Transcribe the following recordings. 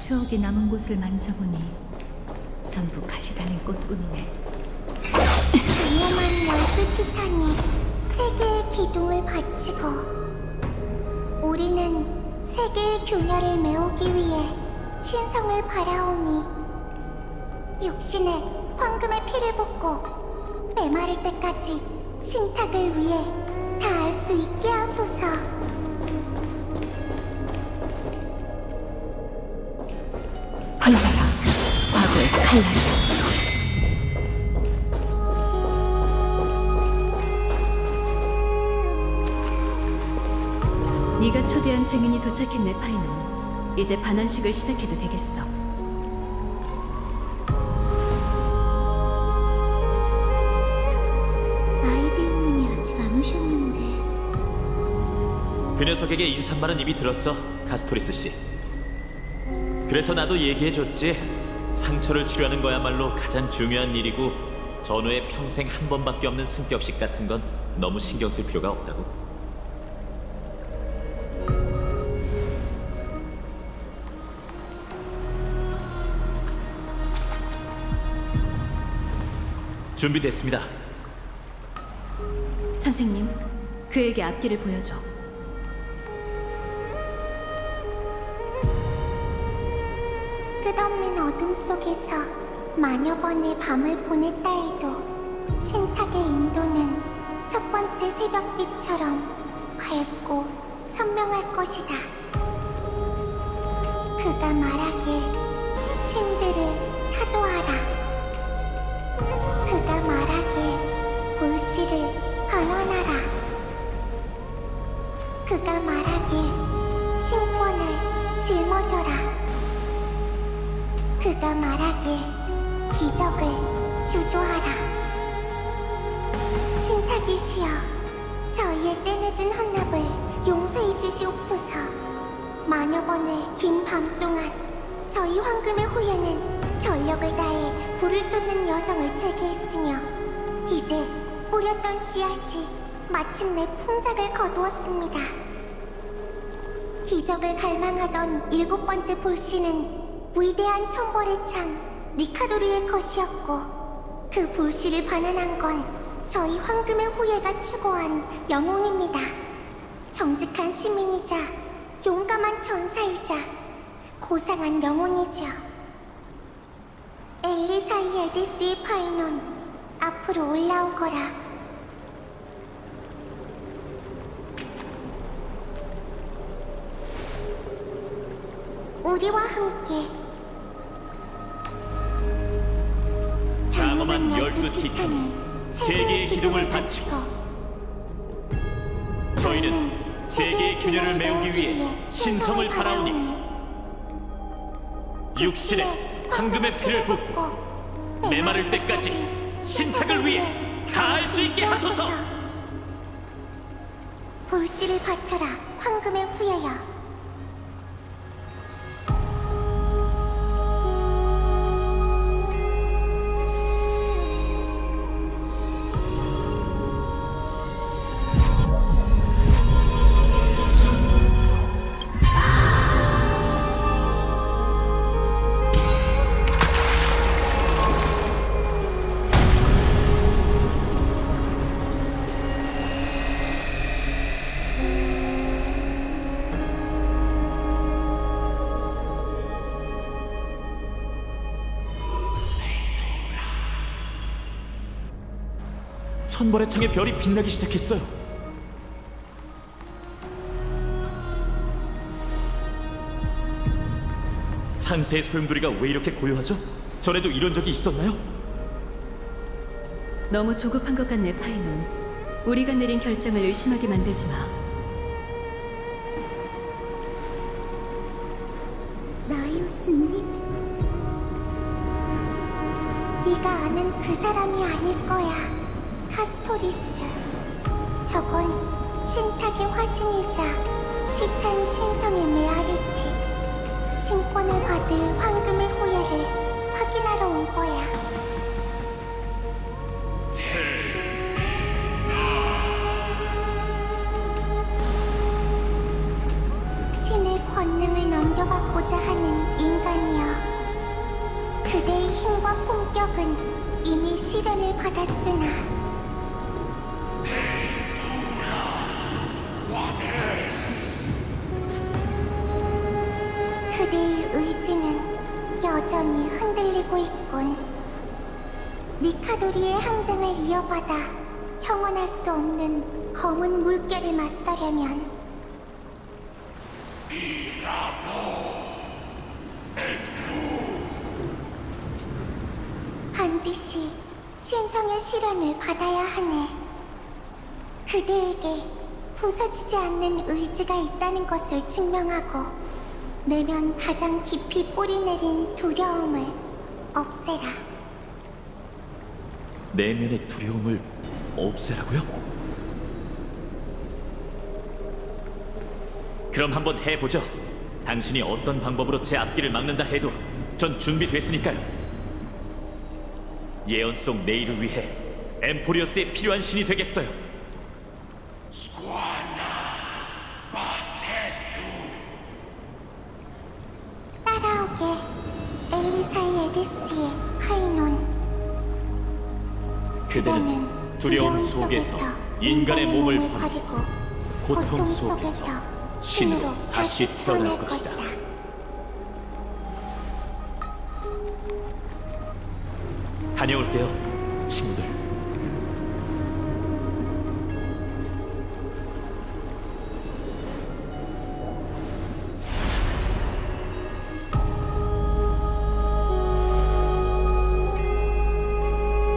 추억이 남은 곳을 만져보니 전부 가시달린 꽃뿐이네. 조용한 열두 티탄이 세계의 기둥을 바치고 우리는 세계의 균열을 메우기 위해 신성을 바라오니 육신에 황금의 피를 붓고 메마를 때까지 신탁을 위해 다할 수 있게 하소서. 흘러라, 과거의 칼날이야. 네가 초대한 증인이 도착했네, 파이논. 이제 반환식을 시작해도 되겠어. 아이비우님이 아직 안 오셨는데. 그 녀석에게 인사말은 이미 들었어, 카스토리스 씨. 그래서 나도 얘기해줬지. 상처를 치료하는 거야말로 가장 중요한 일이고 전후에 평생 한 번밖에 없는 승격식 같은 건 너무 신경 쓸 필요가 없다고. 준비됐습니다. 선생님, 그에게 앞길을 보여줘. 끝없는 어둠 속에서 만여 번의 밤을 보냈다 해도 신탁의 인도는 첫 번째 새벽빛처럼 밝고 선명할 것이다. 그가 말하길 신들을 타도하라. 그가 말하길 불씨를 반환하라. 그가 말하길 신권을 짊어져라. 그가 말하길 기적을 주조하라. 신탁이시여, 저희의 때늦은 헌납을 용서해 주시옵소서. 만여 번의 긴 밤 동안 저희 황금의 후예는 전력을 다해 불을 쫓는 여정을 재개했으며 이제 뿌렸던 씨앗이 마침내 풍작을 거두었습니다. 기적을 갈망하던 7번째 불씨는 위대한 천벌의 창 니카도르의 것이었고 그 불씨를 반환한 건 저희 황금의 후예가 추구한 영웅입니다. 정직한 시민이자 용감한 전사이자 고상한 영혼이죠. 엘리사이 에디스의 파이논, 앞으로 올라오거라. 우리와 함께 장엄한 12티탄이 세계의 기둥을 바치고 저희는 세계의 균열을 메우기 위해 신성을 바라오니 육신에 황금의 피를 붓고 메마를 때까지 신탁을 위해 다할 수 있게 하소서. 불씨를 바쳐라, 황금의 후예여. 천벌의 창에 별이 빛나기 시작했어요. 창세의 소용돌이가 왜 이렇게 고요하죠? 전에도 이런 적이 있었나요? 너무 조급한 것 같네, 파이논. 우리가 내린 결정을 의심하게 만들지 마. 나이오스님, 네가 아는 그 사람이 아닐 거야. 카스토리스, 저건 신탁의 화신이자 티탄 신성의 메아리지. 신권을 받을 황금의 후예를 확인하러 온 거야. 신의 권능을 넘 넘겨받고자 하는 인간이여. 그대의 힘과 품격은 이미 시련을 받았으나 그대의 의지는 여전히 흔들리고 있군. 미카도리의 항쟁을 이어받아 형언할 수 없는 검은 물결에 맞서려면 반드시 신성의 시련을 받아야 하네. 그대에게 부서지지 않는 의지가 있다는 것을 증명하고 내면 가장 깊이 뿌리내린 두려움을 없애라. 내면의 두려움을 없애라고요? 그럼 한번 해보죠. 당신이 어떤 방법으로 제 앞길을 막는다 해도 전 준비됐으니까요. 예언 속 내일을 위해 엠포리어스에 필요한 신이 되겠어요. 따라오게. 엘리사의 에데스의 파이논. 그대는 두려움 속에서 인간의 몸을 버리고 고통 속에서 신으로 다시 태어날 것이다. 다녀올게요, 친구들.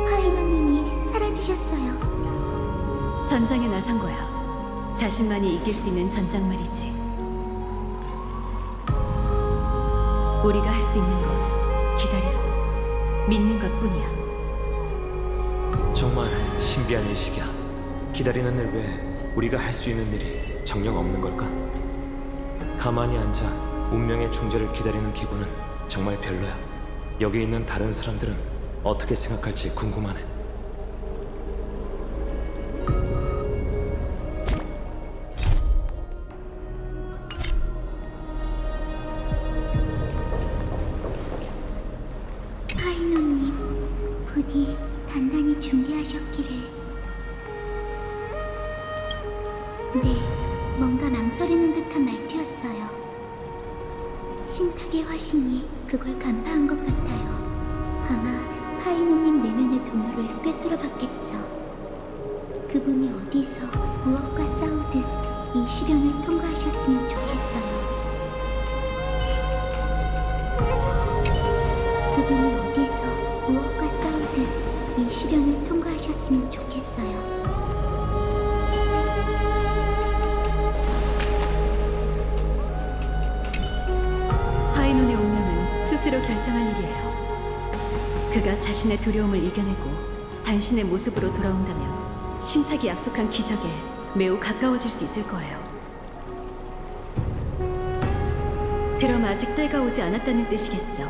파이논님이 사라지셨어요. 전장에 나선 거야. 자신만이 이길 수 있는 전장 말이지. 우리가 할 수 있는 건 기다리고 믿는 것뿐이야. 정말 신비한 의식이야. 기다리는 일 외에 우리가 할 수 있는 일이 정녕 없는 걸까? 가만히 앉아 운명의 중재를 기다리는 기분은 정말 별로야. 여기 있는 다른 사람들은 어떻게 생각할지 궁금하네. 파이논님, 부디 단단히 준비하셨기를. 네, 뭔가 망설이는 듯한 말투였어요. 신탁의 화신이 그걸 간파한 것 같아요. 아마 파이논님 내면의 동요를 꿰뚫어봤겠죠. 그분이 어디서 무엇과 싸우든 이 시련을 통과하셨으면 좋겠어요. 그분이 어디서 무엇과 싸우든 이 시련을 통과하셨으면 좋겠어요. 파이논의 운명은 스스로 결정할 일이에요. 그가 자신의 두려움을 이겨내고 당신의 모습으로 돌아온다면 신탁이 약속한 기적에 매우 가까워질 수 있을 거예요. 그럼 아직 때가 오지 않았다는 뜻이겠죠.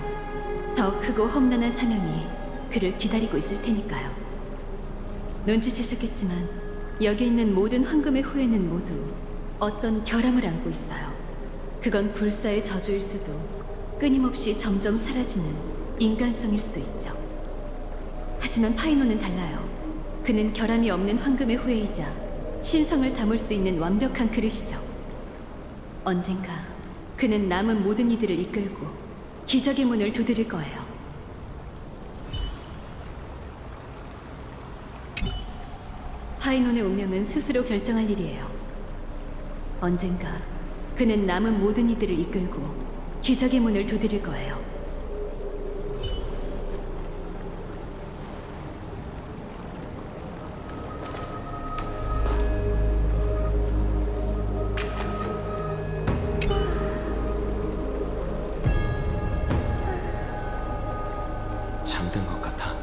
더 크고 험난한 사명이 그를 기다리고 있을 테니까요. 눈치채셨겠지만 여기 있는 모든 황금의 후예는 모두 어떤 결함을 안고 있어요. 그건 불사의 저주일 수도, 끊임없이 점점 사라지는 인간성일 수도 있죠. 하지만 파이논은 달라요. 그는 결함이 없는 황금의 후예이자 신성을 담을 수 있는 완벽한 그릇이죠. 언젠가 그는 남은 모든 이들을 이끌고 기적의 문을 두드릴 거예요. 파이논의 운명은 스스로 결정할 일이에요. 언젠가 그는 남은 모든 이들을 이끌고 기적의 문을 두드릴 거예요. 잠든 것 같아.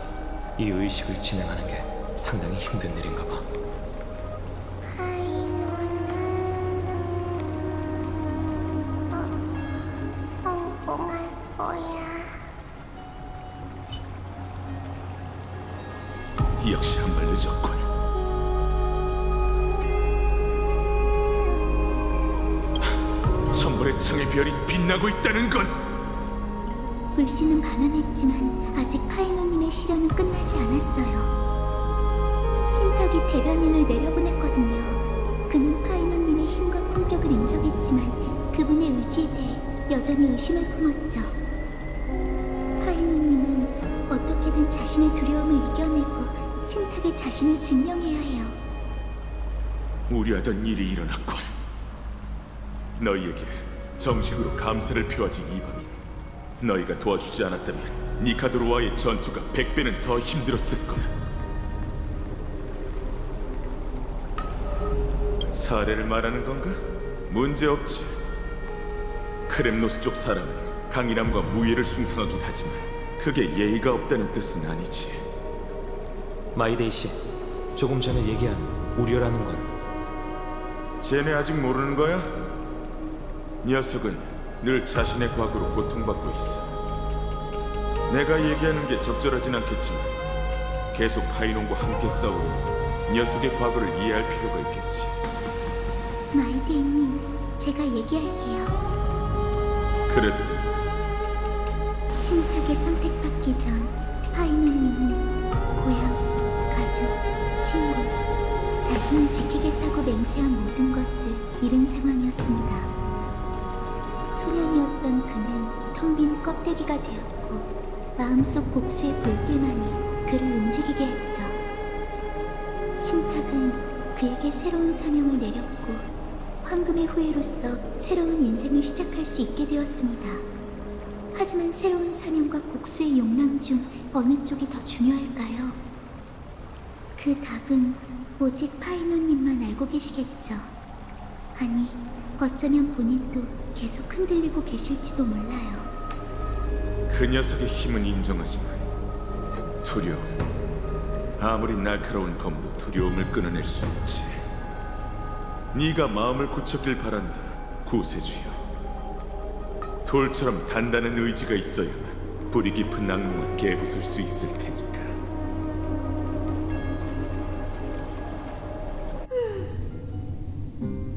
이 의식을 진행하는 게 상당히 힘든 일인가 봐. 파이논은 성공할 거야. 역시 한 발 늦었군. 선물 절의 창의 별이 빛나고 있다는 건 불씨는 반환했지만 아직 파이노님의 시련은 끝나지 않았어요. 신탁이 대변인을 내려보냈거든요. 그는 파이노님의 힘과 품격을 인정했지만 그분의 의지에 대해 여전히 의심을 품었죠. 파이노님은 어떻게든 자신의 두려움을 이겨내고 신탁의 자신을 증명해야 해요. 우려하던 일이 일어났군. 너희에게 정식으로 감사를 표하지 이방인. 너희가 도와주지 않았다면 니카도로와의 전투가 100배는 더 힘들었을 거야. 사례를 말하는 건가? 문제없지. 크렘노스 쪽 사람은 강인함과 무예를 숭상하긴 하지만 그게 예의가 없다는 뜻은 아니지. 마이데이 씨, 조금 전에 얘기한 우려라는 건 쟤네 아직 모르는 거야? 녀석은 늘 자신의 과거로 고통받고 있어. 내가 얘기하는 게 적절하진 않겠지만 계속 파이논과 함께 싸우려면 녀석의 과거를 이해할 필요가 있겠지. 마이데이님, 제가 얘기할게요. 그래도 돼. 신탁에 선택받기 전 파이노님은 고향, 가족, 친구, 자신을 지키겠다고 맹세한 모든 것을 잃은 상황이었습니다. 소년이었던 그는 텅 빈 껍데기가 되었고 마음속 복수의 불길만이 그를 움직이게 했죠. 신탁은 그에게 새로운 사명을 내렸고 황금의 후예로서 새로운 인생을 시작할 수 있게 되었습니다. 하지만 새로운 사명과 복수의 욕망 중 어느 쪽이 더 중요할까요? 그 답은 오직 파이노님만 알고 계시겠죠. 아니, 어쩌면 본인도 계속 흔들리고 계실지도 몰라요. 그 녀석의 힘은 인정하지만 두려움. 아무리 날카로운 검도 두려움을 끊어낼 수 없지. 네가 마음을 굳혔길 바란다, 구세주여. 돌처럼 단단한 의지가 있어야만 뿌리 깊은 악몽을 깨부술 수 있을 테니까.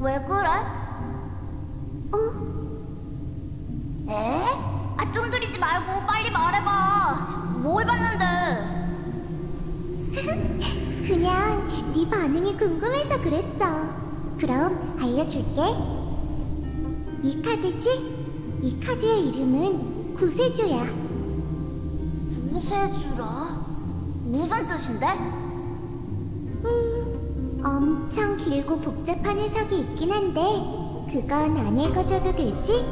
왜 그래? 에? 아, 뜸들이지 말고 빨리 말해봐. 뭘 봤는데? 그냥 네 반응이 궁금해서 그랬어. 그럼 알려줄게. 이 카드지? 이 카드의 이름은 구세주야. 구세주라? 무슨 뜻인데? 엄청 길고 복잡한 해석이 있긴 한데 그건 안 읽어줘도 되지?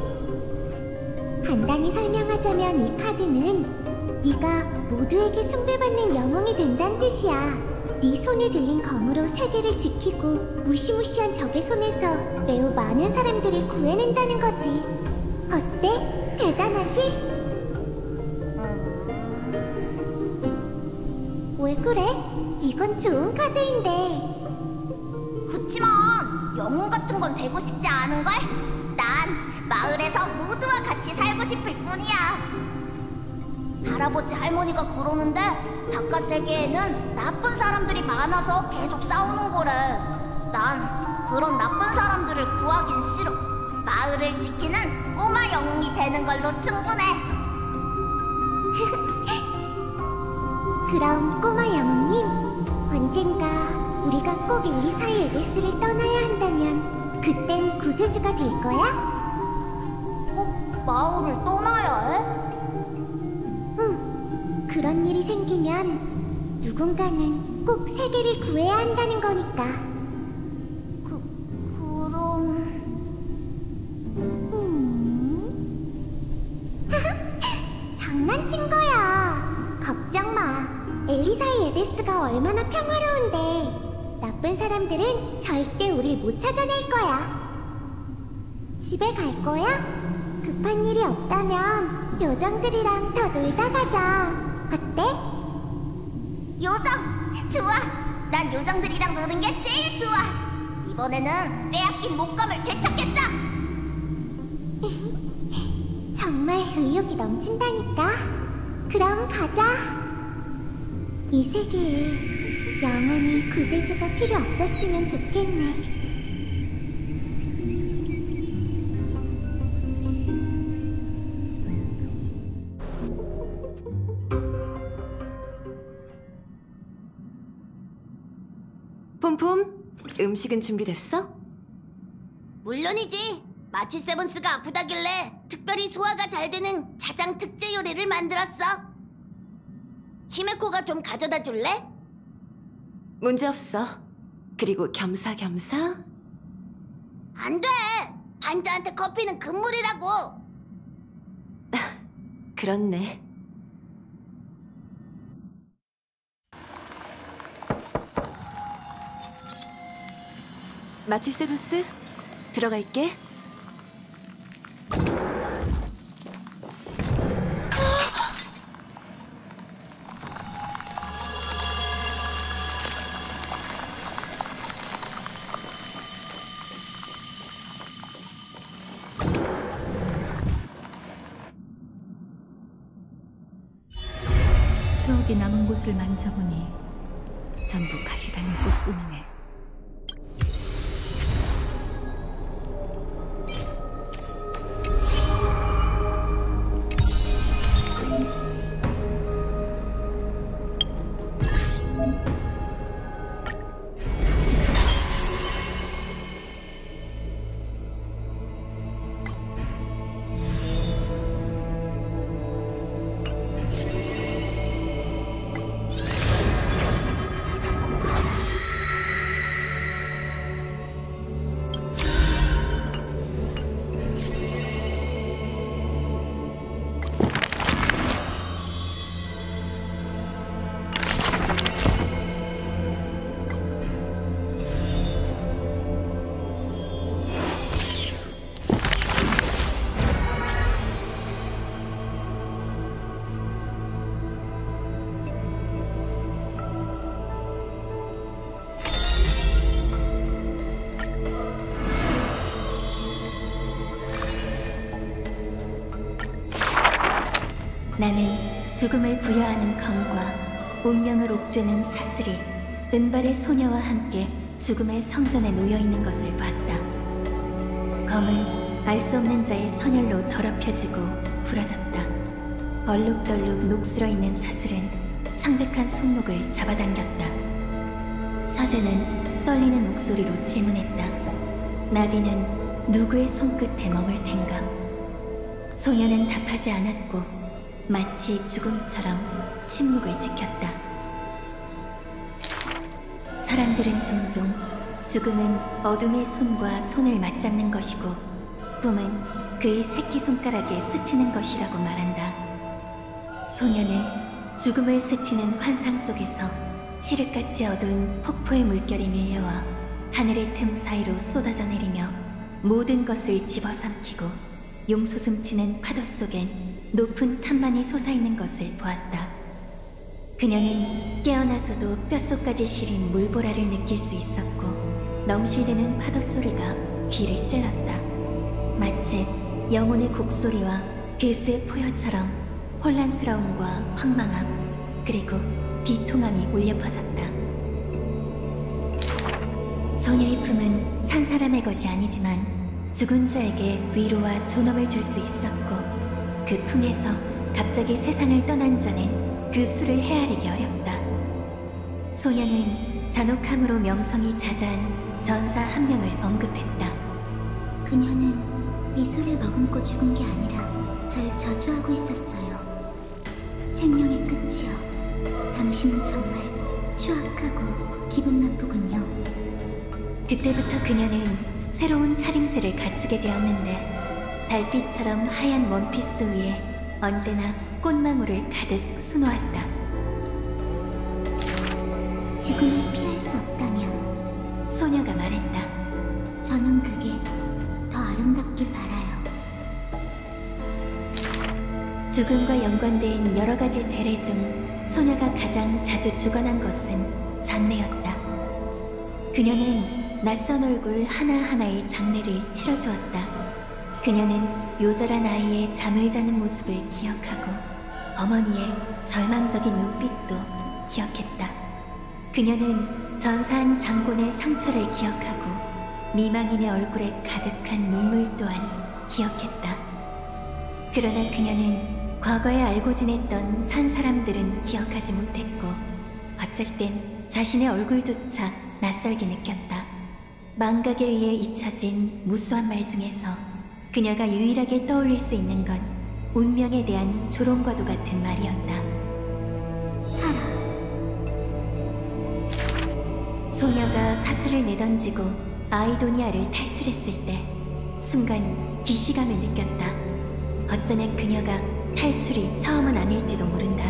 간단히 설명하자면 이 카드는 네가 모두에게 숭배받는 영웅이 된다는 뜻이야. 네 손에 들린 검으로 세계를 지키고 무시무시한 적의 손에서 매우 많은 사람들을 구해낸다는 거지. 어때? 대단하지? 왜 그래? 이건 좋은 카드인데. 그치만 영웅 같은 건 되고 싶지 않은걸? 난 마을에서 모두와 같이 살고 싶을 뿐이야. 할아버지 할머니가 그러는데 바깥 세계에는 나쁜 사람들이 많아서 계속 싸우는 거래. 난 그런 나쁜 사람들을 구하긴 싫어. 마을을 지키는 꼬마 영웅이 되는 걸로 충분해. 그럼 꼬마 영웅님, 언젠가 우리가 꼭 엘리사의 에데스를 떠나야 한다면 그땐 구세주가 될 거야? 꼭 마을을 떠나야 해? 응, 그런 일이 생기면 누군가는 꼭 세계를 구해야 한다는 거니까. 그럼... 장난친 거야. 걱정 마. 엘리사의 에데스가 얼마나 평화로운데 나쁜 사람들은 절대 우릴 못 찾아낼 거야. 집에 갈 거야? 급한 일이 없다면 요정들이랑 더 놀다 가자. 어때? 요정! 좋아! 난 요정들이랑 노는 게 제일 좋아! 이번에는 빼앗긴 목검을 되찾겠어! 정말 의욕이 넘친다니까. 그럼 가자. 이 세계에 영원히 구세주가 필요 없었으면 좋겠네. 음식은 준비됐어? 물론이지. 마치 세븐스가 아프다길래 특별히 소화가 잘 되는 자장 특제 요리를 만들었어. 히메코가 좀 가져다 줄래? 문제없어. 그리고 겸사겸사? 안 돼. 반자한테 커피는 금물이라고. 그렇네. 마치 세부스, 들어갈게. 추억이 남은 곳을 만져보니 전부 가시다는 꽃뿐이네. 나는 죽음을 부여하는 검과 운명을 옥죄는 사슬이 은발의 소녀와 함께 죽음의 성전에 놓여있는 것을 봤다. 검은 알 수 없는 자의 선혈로 더럽혀지고 부러졌다. 얼룩덜룩 녹슬어있는 사슬은 창백한 손목을 잡아당겼다. 서재는 떨리는 목소리로 질문했다. 나비는 누구의 손끝에 머물 텐가? 소녀는 답하지 않았고 마치 죽음처럼 침묵을 지켰다. 사람들은 종종 죽음은 어둠의 손과 손을 맞잡는 것이고 꿈은 그의 새끼손가락에 스치는 것이라고 말한다. 소녀는 죽음을 스치는 환상 속에서 칠흑같이 어두운 폭포의 물결이 밀려와 하늘의 틈 사이로 쏟아져 내리며 모든 것을 집어삼키고 용솟음치는 파도 속엔 높은 탑만이 솟아있는 것을 보았다. 그녀는 깨어나서도 뼛속까지 시린 물보라를 느낄 수 있었고 넘실대는 파도 소리가 귀를 찔렀다. 마치 영혼의 곡소리와 괴수의 포효처럼 혼란스러움과 황망함 그리고 비통함이 울려 퍼졌다. 소녀의 품은 산 사람의 것이 아니지만 죽은 자에게 위로와 존엄을 줄 수 있었고 그 품에서 갑자기 세상을 떠난 자는 그 수를 헤아리기 어렵다. 소녀는 잔혹함으로 명성이 자자한 전사 한 명을 언급했다. 그녀는 미소를 머금고 죽은 게 아니라 절 저주하고 있었어요. 생명의 끝이요. 당신은 정말 추악하고 기분 나쁘군요. 그때부터 그녀는 새로운 차림새를 갖추게 되었는데 달빛처럼 하얀 원피스 위에 언제나 꽃망울을 가득 수놓았다. 죽음을 피할 수 없다면 소녀가 말했다. 저는 그게 더 아름답길 바라요. 죽음과 연관된 여러 가지 재래 중 소녀가 가장 자주 죽어난 것은 장례였다. 그녀는 낯선 얼굴 하나하나의 장례를 치러주었다. 그녀는 요절한 아이의 잠을 자는 모습을 기억하고 어머니의 절망적인 눈빛도 기억했다. 그녀는 전사한 장군의 상처를 기억하고 미망인의 얼굴에 가득한 눈물 또한 기억했다. 그러나 그녀는 과거에 알고 지냈던 산 사람들은 기억하지 못했고 어쩔 땐 자신의 얼굴조차 낯설게 느꼈다. 망각에 의해 잊혀진 무수한 말 중에서 그녀가 유일하게 떠올릴 수 있는 건 운명에 대한 조롱과도 같은 말이었다. 살아. 소녀가 사슬을 내던지고 아이도니아를 탈출했을 때 순간 기시감을 느꼈다. 어쩌면 그녀가 탈출이 처음은 아닐지도 모른다.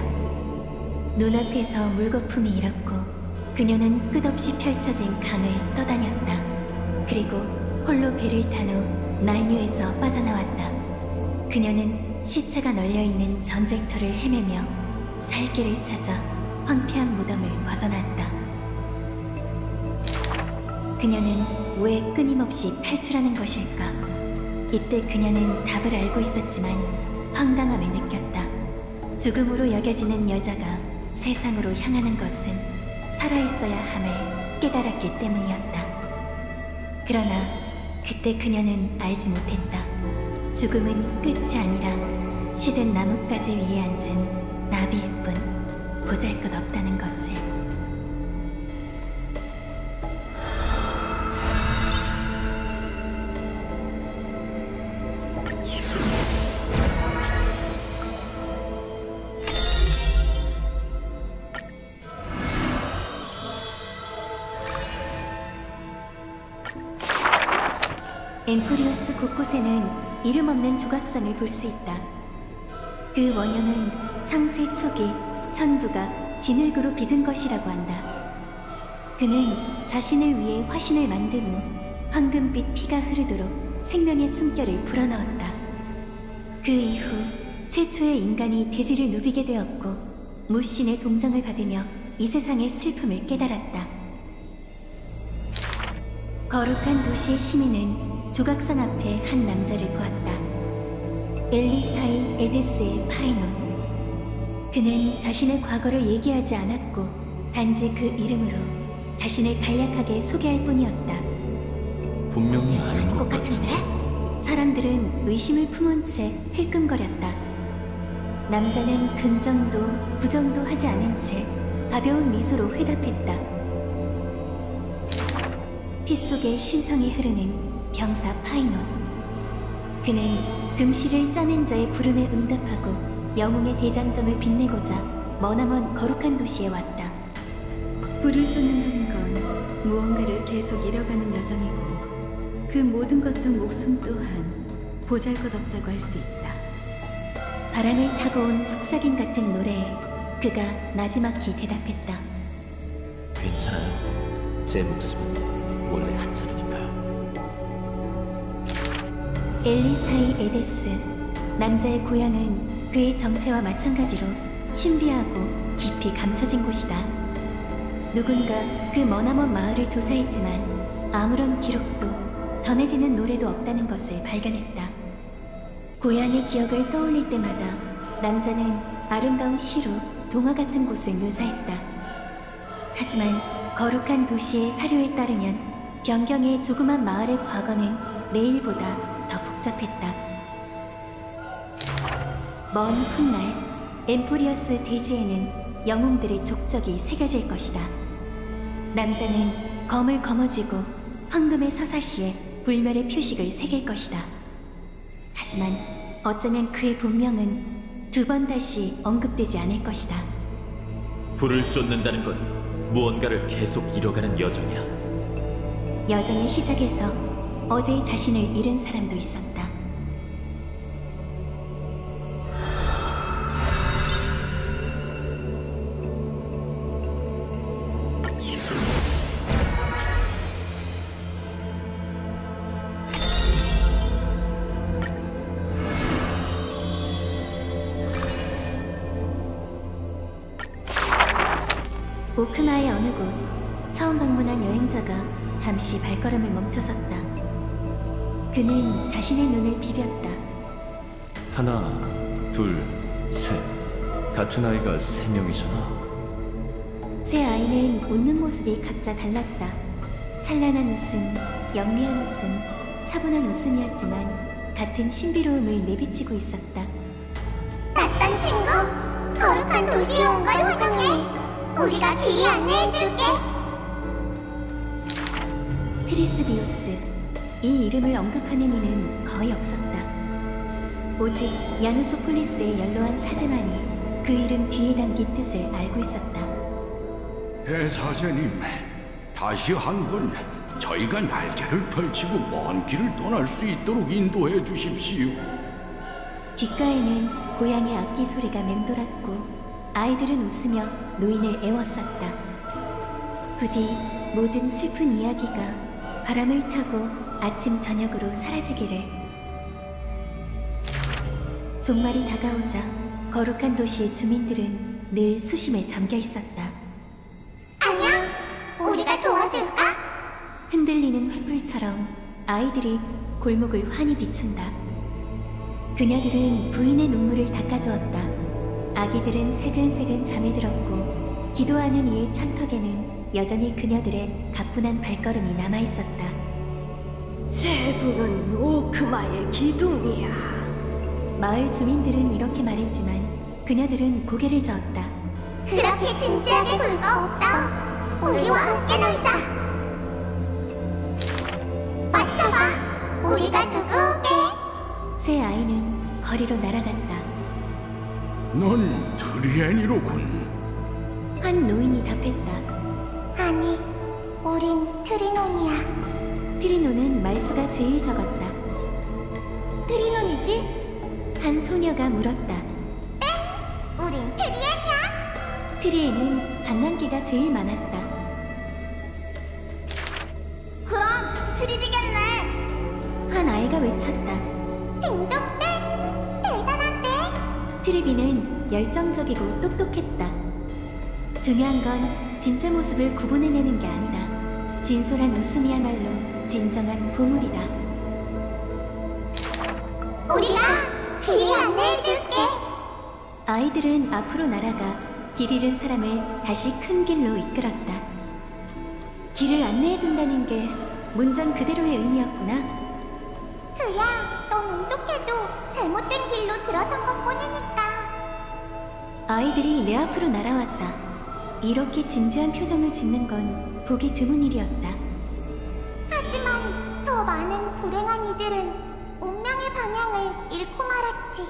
눈앞에서 물거품이 일었고 그녀는 끝없이 펼쳐진 강을 떠다녔다. 그리고 홀로 배를 탄 후 난류에서 빠져나왔다. 그녀는 시체가 널려있는 전쟁터를 헤매며 살 길을 찾아 황폐한 무덤을 벗어났다. 그녀는 왜 끊임없이 탈출하는 것일까? 이때 그녀는 답을 알고 있었지만 황당함을 느꼈다. 죽음으로 여겨지는 여자가 세상으로 향하는 것은 살아있어야 함을 깨달았기 때문이었다. 그러나 그때 그녀는 알지 못했다. 죽음은 끝이 아니라 시든 나뭇가지 위에 앉은 나비일 뿐 보잘것없다는 것을. 엠포리우스 곳곳에는 이름 없는 조각상을 볼 수 있다. 그 원형은 창세 초기 천부가 진흙으로 빚은 것이라고 한다. 그는 자신을 위해 화신을 만든 후 황금빛 피가 흐르도록 생명의 숨결을 불어넣었다. 그 이후 최초의 인간이 대지를 누비게 되었고 무신의 동정을 받으며 이 세상의 슬픔을 깨달았다. 거룩한 도시의 시민은 조각상 앞에 한 남자를 보았다. 엘리사이 에데스의 파이논. 그는 자신의 과거를 얘기하지 않았고 단지 그 이름으로 자신을 간략하게 소개할 뿐이었다. 분명히 아닌 것 같은데? 사람들은 의심을 품은 채 힐끔거렸다. 남자는 긍정도 부정도 하지 않은 채 가벼운 미소로 회답했다. 피 속에 신성이 흐르는 병사 파이논. 그는 금실을 짜낸 자의 부름에 응답하고 영웅의 대장정을 빛내고자 머나먼 거룩한 도시에 왔다. 불을 쫓는다는 건 무언가를 계속 잃어가는 여정이고 그 모든 것 중 목숨 또한 보잘것없다고 할 수 있다. 바람을 타고 온 속삭임 같은 노래에 그가 나지막히 대답했다. 괜찮아요. 제 목숨은 원래 한 사람이니까요. 엘리사이 에데스. 남자의 고향은 그의 정체와 마찬가지로 신비하고 깊이 감춰진 곳이다. 누군가 그 머나먼 마을을 조사했지만 아무런 기록도 전해지는 노래도 없다는 것을 발견했다. 고향의 기억을 떠올릴 때마다 남자는 아름다운 시로 동화 같은 곳을 묘사했다. 하지만 거룩한 도시의 사료에 따르면 변경의 조그만 마을의 과거는 내일보다 더 복잡했다. 먼 훗날 엠포리어스 대지에는 영웅들의 족적이 새겨질 것이다. 남자는 검을 거머쥐고 황금의 서사시에 불멸의 표식을 새길 것이다. 하지만 어쩌면 그의 본명은 두 번 다시 언급되지 않을 것이다. 불을 쫓는다는 건 무언가를 계속 잃어가는 여정이야. 여정의 시작에서 어제 자신을 잃은 사람도 있었다. 오크나의 어느 곳, 처음 방문한 여행자가 잠시 발걸음을 멈춰섰다. 그는 자신의 눈을 비볐다. 하나, 둘, 셋. 같은 아이가 3명이잖아. 세 아이는 웃는 모습이 각자 달랐다. 찬란한 웃음, 영리한 웃음, 차분한 웃음이었지만 같은 신비로움을 내비치고 있었다. 낯선 친구, 거룩한 도시에 온 걸 환영해. 우리가 길을 안내해줄게. 트리스비우스, 이 이름을 언급하는 이는 거의 없었다. 오직 야누소폴리스의 연로한 사제만이 그 이름 뒤에 담긴 뜻을 알고 있었다. 대사제님, 다시 한번 저희가 날개를 펼치고 먼 길을 떠날 수 있도록 인도해 주십시오. 귓가에는 고양이 악기 소리가 맴돌았고 아이들은 웃으며 노인을 애웠었다. 부디 모든 슬픈 이야기가 바람을 타고 아침 저녁으로 사라지기를. 종말이 다가오자 거룩한 도시의 주민들은 늘 수심에 잠겨 있었다. 안녕? 우리가 도와줄까? 흔들리는 횃불처럼 아이들이 골목을 환히 비춘다. 그녀들은 부인의 눈물을 닦아주었다. 아기들은 새근새근 잠에 들었고 기도하는 이의 창턱에는 여전히 그녀들의 가뿐한 발걸음이 남아있었다. 세부는 오크마의 기둥이야. 마을 주민들은 이렇게 말했지만 그녀들은 고개를 저었다. 그렇게 진지하게 굴 거 없어. 우리와 함께 놀자. 맞춰봐. 우리가 누구게? 새 아이는 거리로 날아갔다. 넌 트리애니로군. 한 노인이 답했다. 아니, 우린 트리논이야. 트리노는 말수가 제일 적었다. 트리논이지? 한 소녀가 물었다. 우린 트리애니야. 트리에는 장난기가 제일 많았다. 그럼 트리비겠네. 한 아이가 외쳤다. 딩동댕. 대단한데? 트리비는 열정적이고 똑똑했다. 중요한 건 진짜 모습을 구분해내는 게 아니다. 진솔한 웃음이야말로 진정한 보물이다. 우리가 길 안내해줄게. 아이들은 앞으로 날아가 길 잃은 사람을 다시 큰 길로 이끌었다. 길을 안내해준다는 게 문장 그대로의 의미였구나. 그야, 넌 운 좋게도 잘못된 길로 들어선 것뿐이니까. 아이들이 내 앞으로 날아왔다. 이렇게 진지한 표정을 짓는 건 보기 드문 일이었다. 하지만 더 많은 불행한 이들은 운명의 방향을 잃고 말았지.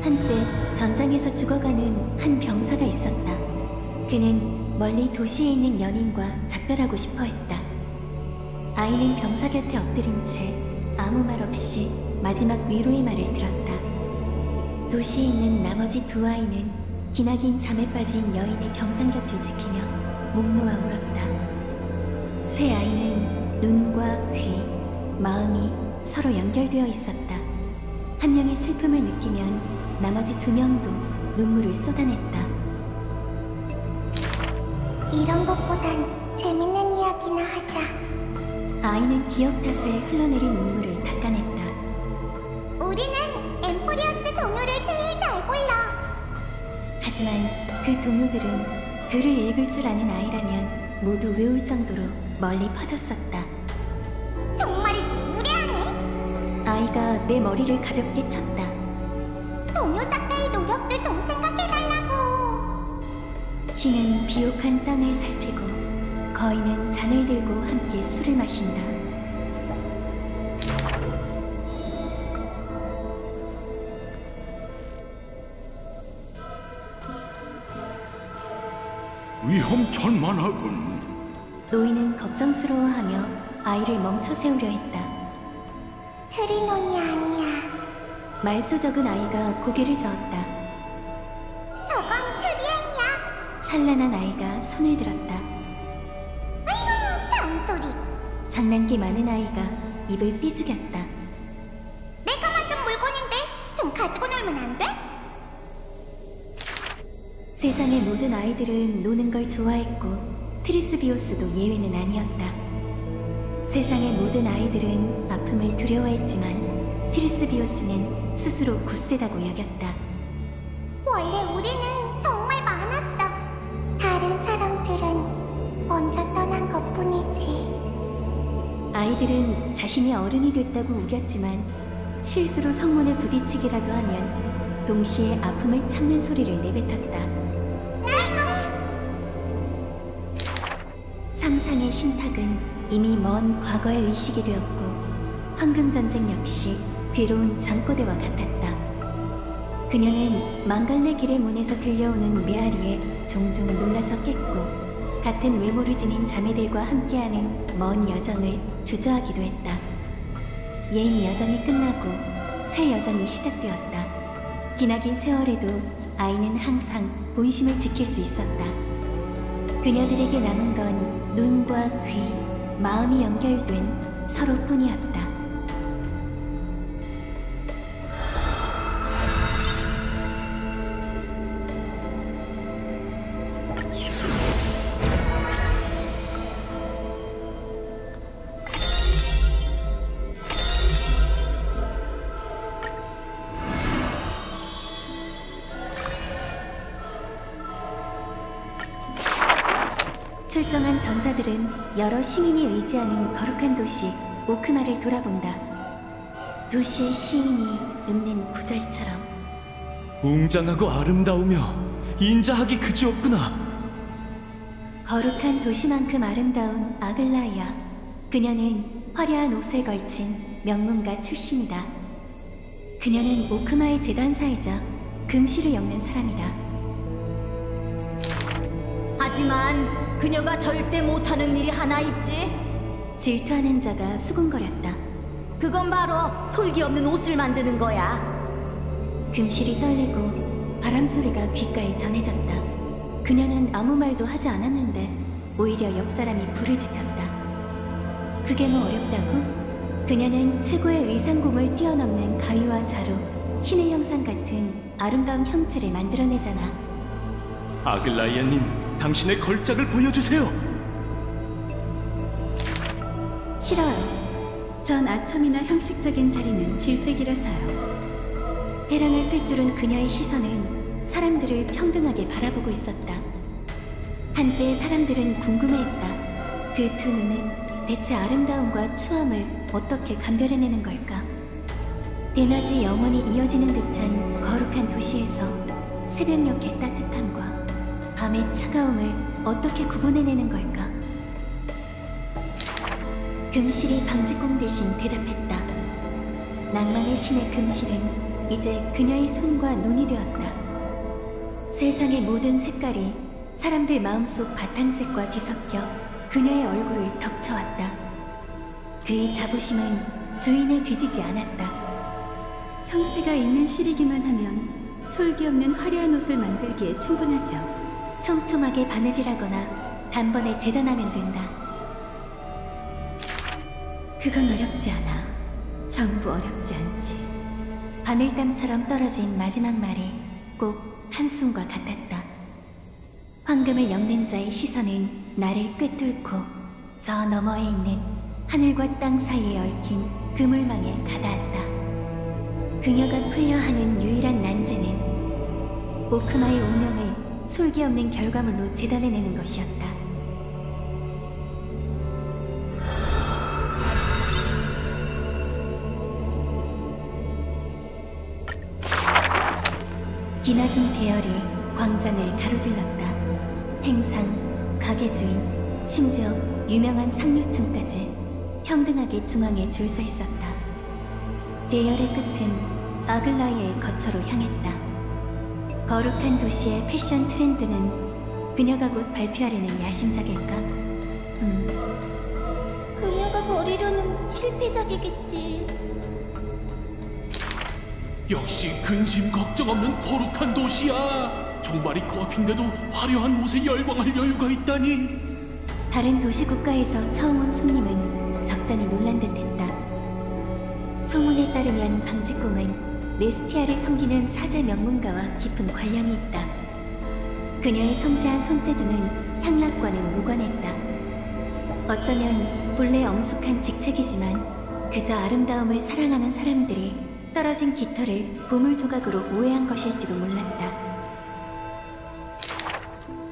한때 전장에서 죽어가는 한 병사가 있었다. 그는 멀리 도시에 있는 연인과 작별하고 싶어 했다. 아이는 병사 곁에 엎드린 채 아무 말 없이 마지막 위로의 말을 들었다. 도시에 있는 나머지 두 아이는 기나긴 잠에 빠진 여인의 병상 곁을 지키며 목 놓아 울었다. 세 아이는 눈과 귀, 마음이 서로 연결되어 있었다. 한 명의 슬픔을 느끼면 나머지 두 명도 눈물을 쏟아냈다. 이런 것보단 재밌는 이야기나 하자. 아이는 기억 탓에 흘러내린 눈물을 닦아냈다. 우리는 엠포리어스 동요를 제일 잘 불러. 하지만 그 동요들은 글을 읽을 줄 아는 아이라면 모두 외울 정도로 멀리 퍼졌었다. 정말이지 무례하네. 아이가 내 머리를 가볍게 쳤다. 동요 작가의 노력도 좀 생각해달라고. 신은 비옥한 땅을 살피고 거인은 잔을 들고 함께 술을 마신다. 위험천만하군. 노인은 걱정스러워하며 아이를 멈춰 세우려 했다. 트리논이 아니야. 말수 적은 아이가 고개를 저었다. 저건 트리엔이야. 찬란한 아이가 손을 들었다. 아이고, 잔소리. 장난기 많은 아이가 입을 삐죽였다. 내가 만든 물건인데 좀 가지고 놀면 안 돼? 세상의 모든 아이들은 노는 걸 좋아했고 트리스비오스도 예외는 아니었다. 세상의 모든 아이들은 아픔을 두려워했지만 트리스비오스는 스스로 굳세다고 여겼다. 원래 우리는 정말 많았어. 다른 사람들은 먼저 떠난 것뿐이지. 아이들은 자신이 어른이 됐다고 우겼지만 실수로 성문에 부딪히기라도 하면 동시에 아픔을 참는 소리를 내뱉었다. 상상의 신탁은 이미 먼 과거의 의식이 되었고 황금전쟁 역시 괴로운 잠꼬대와 같았다. 그녀는 망갈래 길의 문에서 들려오는 메아리에 종종 놀라서 깼고 같은 외모를 지닌 자매들과 함께하는 먼 여정을 주저하기도 했다. 옛 여정이 끝나고 새 여정이 시작되었다. 기나긴 세월에도 아이는 항상 본심을 지킬 수 있었다. 그녀들에게 남은 건 눈과 귀, 마음이 연결된 서로뿐이었다. 출정한 전사들은 여러 시민이 의지하는 거룩한 도시 오크마를 돌아본다. 도시의 시인이 읊는 구절처럼 웅장하고 아름다우며 인자하기 그지없구나. 거룩한 도시만큼 아름다운 아글라이아. 그녀는 화려한 옷을 걸친 명문가 출신이다. 그녀는 오크마의 재단사이자 금시를 엮는 사람이다. 하지만 그녀가 절대 못하는 일이 하나 있지. 질투하는 자가 수군거렸다. 그건 바로 솔기 없는 옷을 만드는 거야. 금실이 떨리고 바람소리가 귓가에 전해졌다. 그녀는 아무 말도 하지 않았는데 오히려 옆 사람이 불을 지폈다. 그게 뭐 어렵다고? 그녀는 최고의 의상공을 뛰어넘는 가위와 자루, 신의 형상 같은 아름다운 형체를 만들어내잖아. 아글라이아님, 당신의 걸작을 보여주세요. 싫어요. 전 아첨이나 형식적인 자리는 질색이라서요. 해랑을 꿰뚫은 그녀의 시선은 사람들을 평등하게 바라보고 있었다. 한때 사람들은 궁금해했다. 그 두 눈은 대체 아름다움과 추함을 어떻게 감별해내는 걸까? 대낮이 영원히 이어지는 듯한 거룩한 도시에서 새벽녘의 따뜻함과 밤의 차가움을 어떻게 구분해내는 걸까? 금실이 방직공 대신 대답했다. 낭만의 신의 금실은 이제 그녀의 손과 눈이 되었다. 세상의 모든 색깔이 사람들 마음속 바탕색과 뒤섞여 그녀의 얼굴을 덮쳐왔다. 그의 자부심은 주인에 뒤지지 않았다. 형태가 있는 실이기만 하면 솔기 없는 화려한 옷을 만들기에 충분하죠. 촘촘하게 바느질하거나 단번에 재단하면 된다. 그건 어렵지 않아. 전부 어렵지 않지. 바늘땀처럼 떨어진 마지막 말이 꼭 한숨과 같았다. 황금을 엮는 자의 시선은 나를 꿰뚫고 저 너머에 있는 하늘과 땅 사이에 얽힌 그물망에 가닿았다. 그녀가 풀려 하는 유일한 난제는 오크마의 운명을 솔기 없는 결과물로 재단해내는 것이었다. 기나긴 대열이 광장을 가로질렀다. 행상, 가게주인, 심지어 유명한 상류층까지 평등하게 중앙에 줄 서 있었다. 대열의 끝은 아글라이아의 거처로 향했다. 거룩한 도시의 패션 트렌드는 그녀가 곧 발표하려는 야심작일까? 그녀가 버리려는 실패작이겠지. 역시 근심 걱정 없는 거룩한 도시야. 종말이 코앞인데도 화려한 옷에 열광할 여유가 있다니. 다른 도시 국가에서 처음 온 손님은 적잖이 놀란 듯했다. 소문에 따르면 방직공은 네스티아를 섬기는 사제 명문가와 깊은 관련이 있다. 그녀의 섬세한 손재주는 향락과는 무관했다. 어쩌면 본래 엄숙한 직책이지만 그저 아름다움을 사랑하는 사람들이 떨어진 깃털을 보물 조각으로 오해한 것일지도 몰랐다.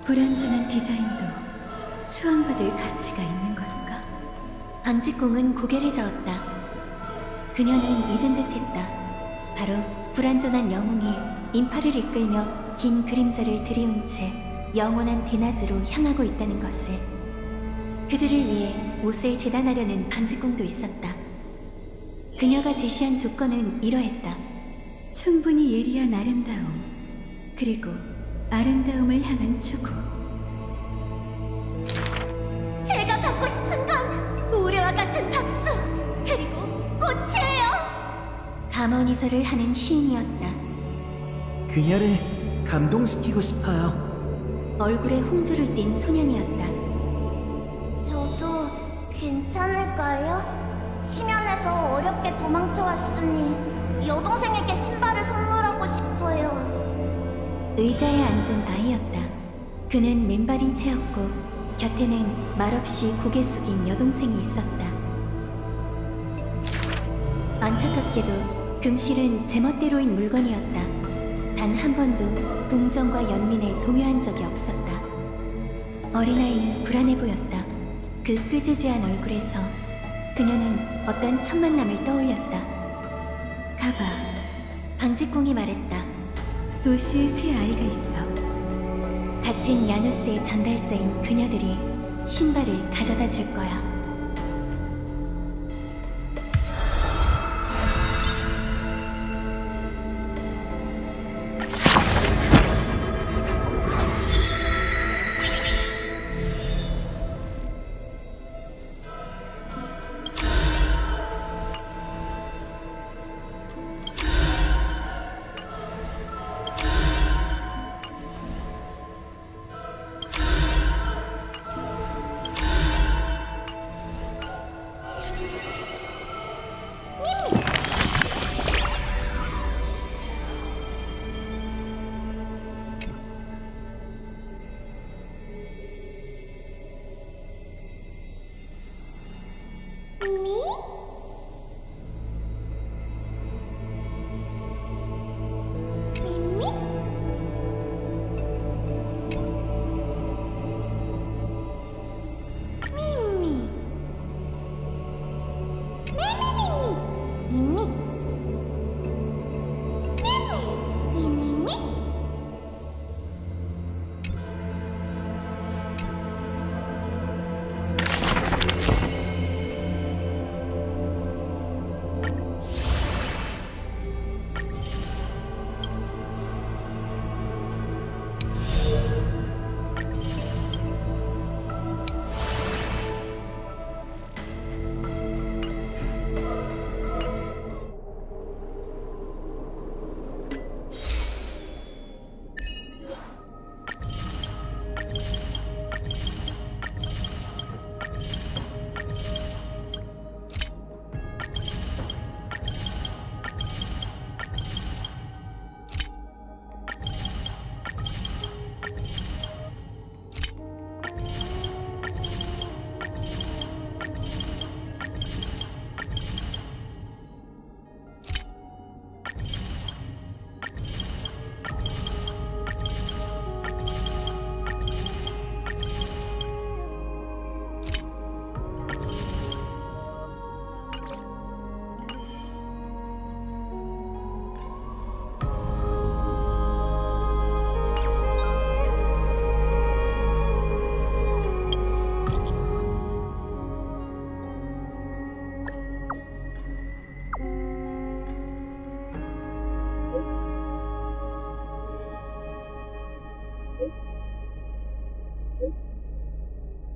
불완전한 디자인도 추앙받을 가치가 있는 걸까? 방직공은 고개를 저었다. 그녀는 잊은 듯했다. 바로 불완전한 영웅이 인파를 이끌며 긴 그림자를 들이운 채 영원한 대낮으로 향하고 있다는 것을. 그들을 위해 옷을 재단하려는 방직공도 있었다. 그녀가 제시한 조건은 이러했다. 충분히 예리한 아름다움, 그리고 아름다움을 향한 추구. 제가 갖고 싶은 건 우레와 같은 박수 그리고 꽃이에요. 감언이설을 하는 시인이었다. 그녀를 감동시키고 싶어요. 얼굴에 홍조를 띤 소년이었다. 저도 괜찮을까요? 심연에서 어렵게 도망쳐 왔으니 여동생에게 신발을 선물하고 싶어요. 의자에 앉은 아이였다. 그는 맨발인 채였고 곁에는 말없이 고개 숙인 여동생이 있었다. 안타깝게도 금실은 제멋대로인 물건이었다. 단 한 번도 동정과 연민에 동요한 적이 없었다. 어린아이는 불안해 보였다. 그 끄주주한 얼굴에서 그녀는 어떤 첫 만남을 떠올렸다. 가봐, 방직공이 말했다. 도시에 새 아이가 있어. 같은 야누스의 전달자인 그녀들이 신발을 가져다 줄 거야.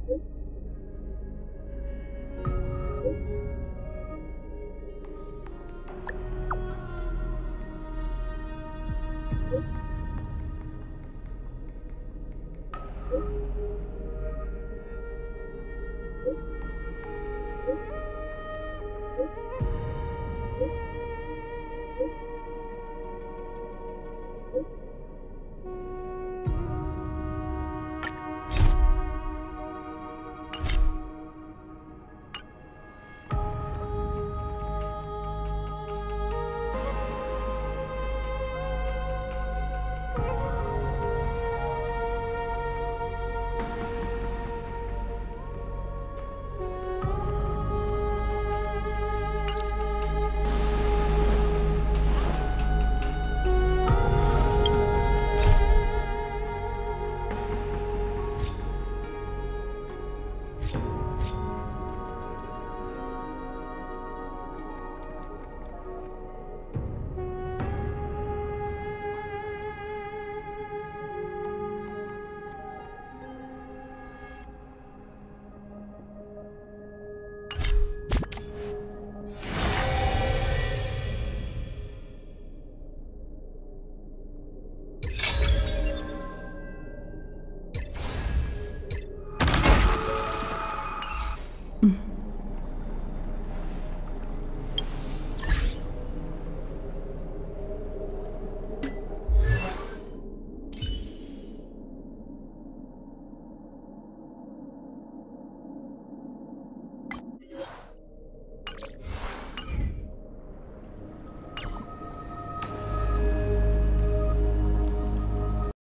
응?